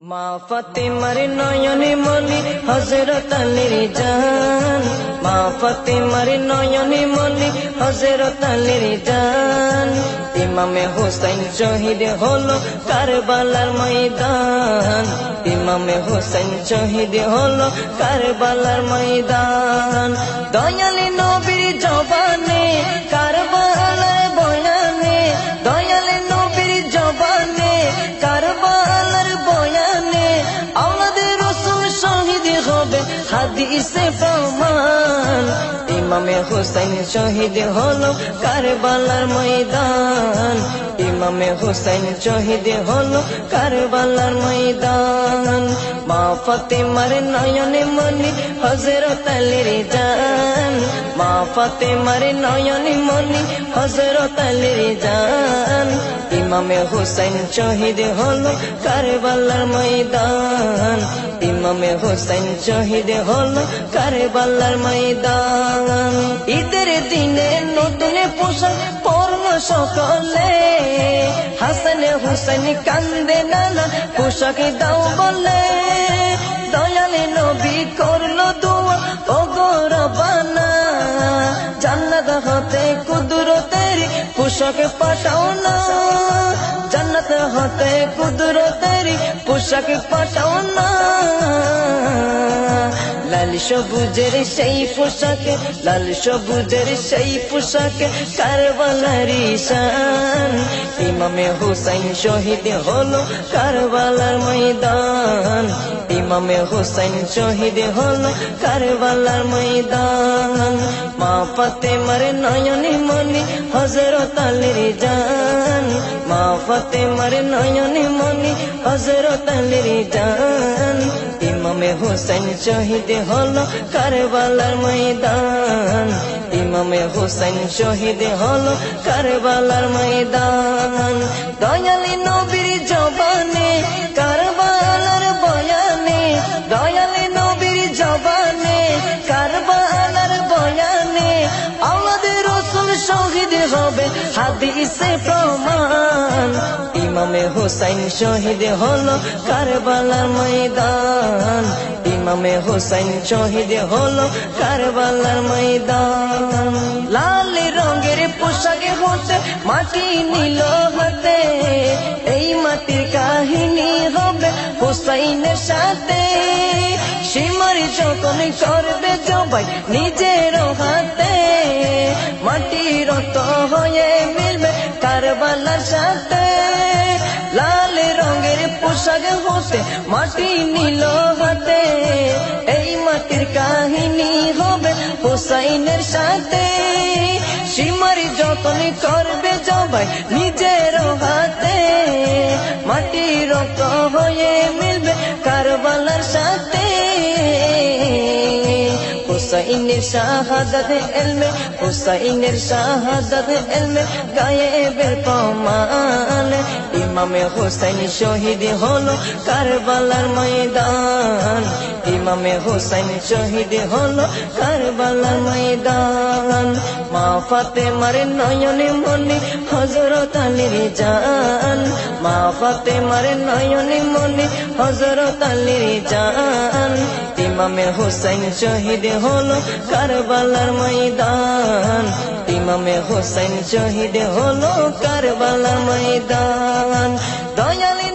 মা ফাতেমার নয়নে মনি হযরত আলীর জান, মা ফাতেমার নয়নে মনি হযরত আলীর জান। ইমামে হুসাইন শহীদ হলো কারবালার ময়দান, ইমামে হুসাইন শহীদ হলো কারবালার ময়দান। দয়ালি নবীর জবানে কারবালার বয়ানে, দয়ালি নবীর জবানে কারবালার বয়ানে, আওলাদে রাসূল শহীদ হবে হাদিসে প্রমাণ। ইমামে হুসাইন শহীদ হলো কারবালার ময়দান, ইমামে হুসাইন শহীদ হলো কারবালার ময়দান। মা ফাতেমার নয়নে মনি হযরত আলীর জান, মা ফাতেমার নয়নে মনি হযরত আলীর জান। ইমামে হুসাইন শহীদ হলো কারবালার ময়দান, ইমামে হুসাইন শহীদ হলো কারবালার ময়দান। ঈদের দিনে নতুন পোশাক পরলো সকলে, হাসান হুসাইন কান্দে নানা পোশাক দাও বলে। দয়ালে নবী করলো দোয়া ও গো রব্বানা, জান্নাত হতে কুদরতের পোশাক পাঠাও না, জান্নাত হতে কুদরতের পোশাক পাঠাও না। লাল সবুজের সেই পোশাকে, লাল সবুজের সেই পোশাকে কারবালার শান। ইমামে হুসাইন শহীদ হলো কারবালার ময়দান, ইমামে হুসাইন শহীদ হলো কারবালার ময়দান। মা ফাতেমার নয়নে মনি হযরত আলীর জান, মা ফাতেমার নয়নে মনি হযরত আলীর জান। ইমামে হুসাইন শহীদ হলো কারবালার ময়দান, ইমামে হুসাইন শহীদ হলো কারবালার ময়দান। দয়ালি নবীর জবানে কারবালার বয়ানে, দয়ালি নবীর জবানে কারবালার বয়ানে, আওলাদে রাসূল শহীদ হবে হাদিসে প্রমাণ। ইমামে হুসাইন শহীদ হলো কারবালার ময়দান, ইমামে হুসাইন শহীদ হলো কারবালার ময়দান। লাল রঙের পোশাকে হতে মাটি নিল হাতে, এই মাটির কাহিনী হবে হুসাইনের সাথে। সীমার যখন করবে জবাই নিজের হাতে, মাটি রক্ত হয়ে মিলবে কারবালার সাথে। লাল রঙের পোশাক হতে মাটি নিল হাতে, এই মাটির কাহিনী হবে হুসাইনের সাথে। সীমার যতন করবে জবাই নিজের হাতে, মাটি রক্ত হয়ে মিলবে কারবালার সাথে। হুসাইনের শাহাদাত ইলমে, হুসাইনের শাহাদাত ইলমে গায়েবের প্রমাণ। ইমামে হুসাইন শহীদ হলো কারবালার ময়দান, ইমামে হুসাইন শহীদ হলো কারবালার ময়দান। মা ফাতেমার নয়নে মনি হযরত আলীর জান, মা ফাতেমার নয়নে মনি হযরত আলীর জান। ইমামে হুসাইন শহীদ হলো কারবালার ময়দান, ইমামে হুসাইন শহীদ হলো কারবালার ময়দান। দয়ালি